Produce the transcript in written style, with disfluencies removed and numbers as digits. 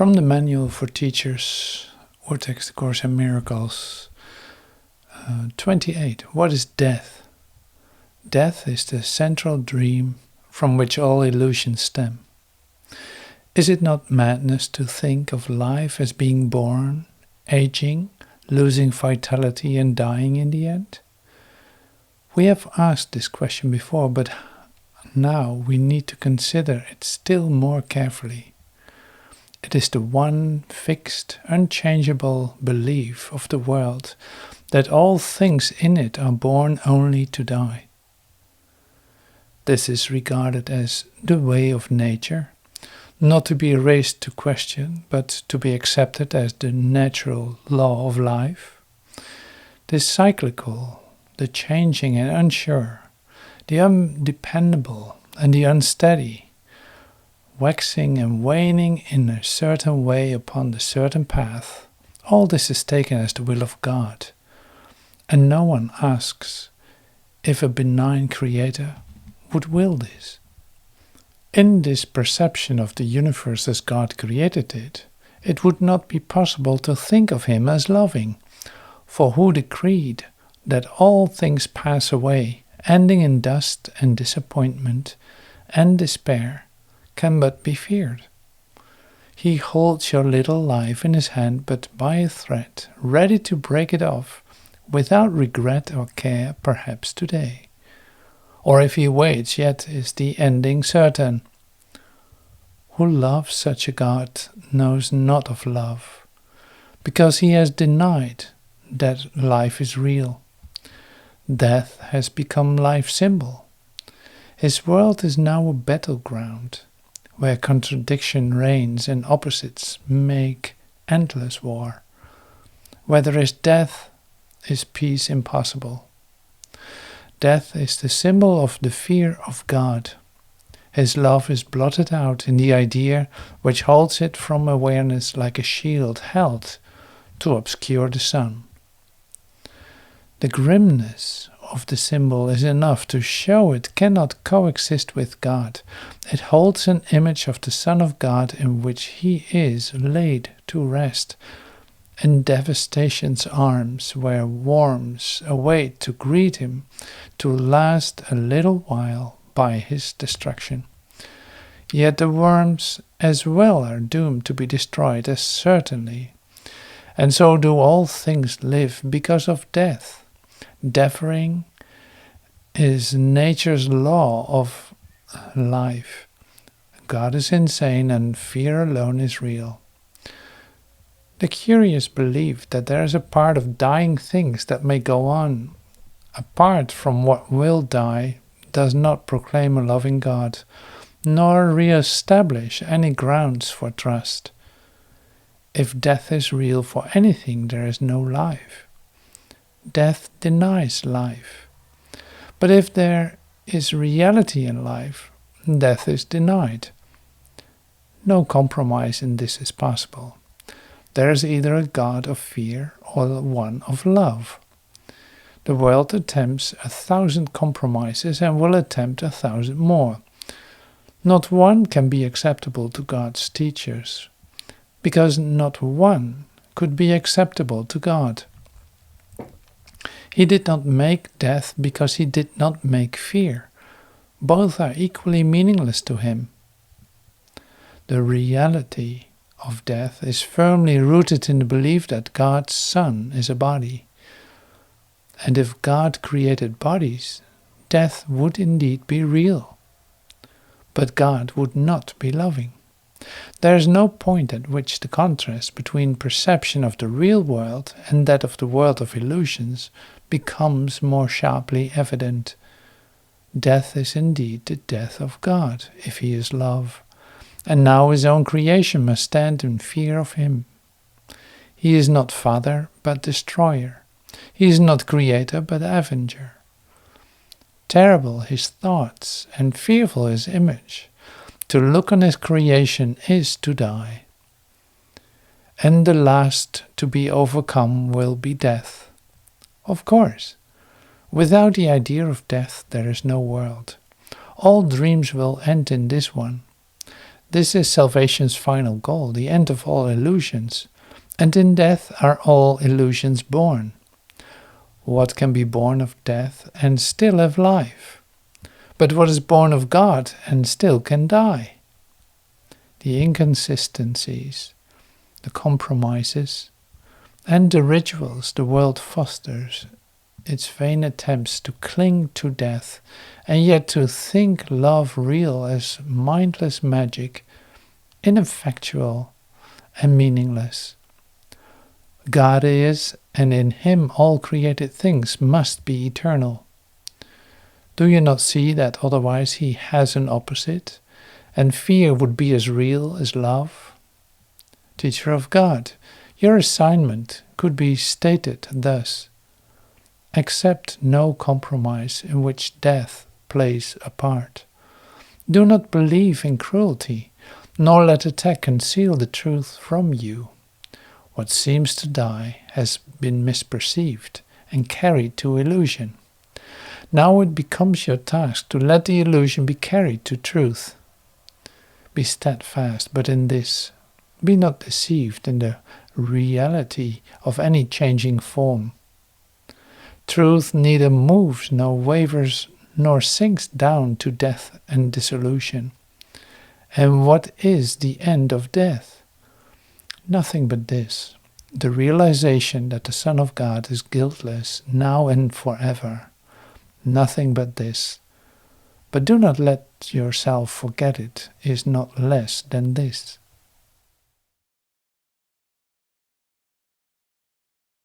From the Manual for Teachers, Urtext of A Course in Miracles, 28. What is death? Death is the central dream from which all illusions stem. Is it not madness to think of life as being born, aging, losing vitality and dying in the end? We have asked this question before, but now we need to consider it still more carefully. It is the one fixed, unchangeable belief of the world that all things in it are born only to die. This is regarded as the way of nature, not to be raised to question, but to be accepted as the natural law of life. This cyclical, the changing and unsure, the undependable and the unsteady, waxing and waning in a certain way upon the certain path, all this is taken as the will of God, and no one asks if a benign creator would will this. In this perception of the universe as God created it, it would not be possible to think of him as loving, for who decreed that all things pass away, ending in dust and disappointment and despair, can but be feared. He holds your little life in his hand but by a thread, ready to break it off, without regret or care perhaps today. Or if he waits, yet is the ending certain. Who loves such a God knows not of love, because he has denied that life is real. Death has become life's symbol. His world is now a battleground, where contradiction reigns and opposites make endless war. Where there is death, is peace impossible. Death is the symbol of the fear of God. His love is blotted out in the idea which holds it from awareness like a shield held to obscure the sun. The grimness of the symbol is enough to show it cannot coexist with God. It holds an image of the Son of God in which he is laid to rest, in devastation's arms where worms await to greet him, to last a little while by his destruction. Yet the worms as well are doomed to be destroyed as certainly, and so do all things live because of death. Deferring is nature's law of life. God is insane and fear alone is real. The curious belief that there is a part of dying things that may go on apart from what will die does not proclaim a loving God, nor re-establish any grounds for trust. If death is real for anything, there is no life. Death denies life. But if there is reality in life, death is denied. No compromise in this is possible. There is either a God of fear or one of love. The world attempts 1,000 compromises and will attempt 1,000 more. Not one can be acceptable to God's teachers, because not one could be acceptable to God. He did not make death because he did not make fear. Both are equally meaningless to him. The reality of death is firmly rooted in the belief that God's Son is a body. And if God created bodies, death would indeed be real. But God would not be loving. There is no point at which the contrast between perception of the real world and that of the world of illusions becomes more sharply evident. Death is indeed the death of God, if he is love, and now his own creation must stand in fear of him. He is not father, but destroyer. He is not creator, but avenger. Terrible his thoughts, and fearful his image. To look on his creation is to die. And the last to be overcome will be death. Of course, without the idea of death there is no world. All dreams will end in this one. This is salvation's final goal, the end of all illusions. And in death are all illusions born. What can be born of death and still have life? But what is born of God and still can die? The inconsistencies, the compromises, and the rituals the world fosters, its vain attempts to cling to death and yet to think love real as mindless magic, ineffectual and meaningless. God is, and in him all created things must be eternal. Do you not see that otherwise he has an opposite, and fear would be as real as love? Teacher of God, your assignment could be stated thus: accept no compromise in which death plays a part. Do not believe in cruelty, nor let attack conceal the truth from you. What seems to die has been misperceived and carried to illusion. Now it becomes your task to let the illusion be carried to truth. Be steadfast, but in this, be not deceived in the reality of any changing form. Truth neither moves nor wavers nor sinks down to death and dissolution. And what is the end of death? Nothing but this, the realization that the Son of God is guiltless now and forever. Nothing but this. But do not let yourself forget it is not less than this.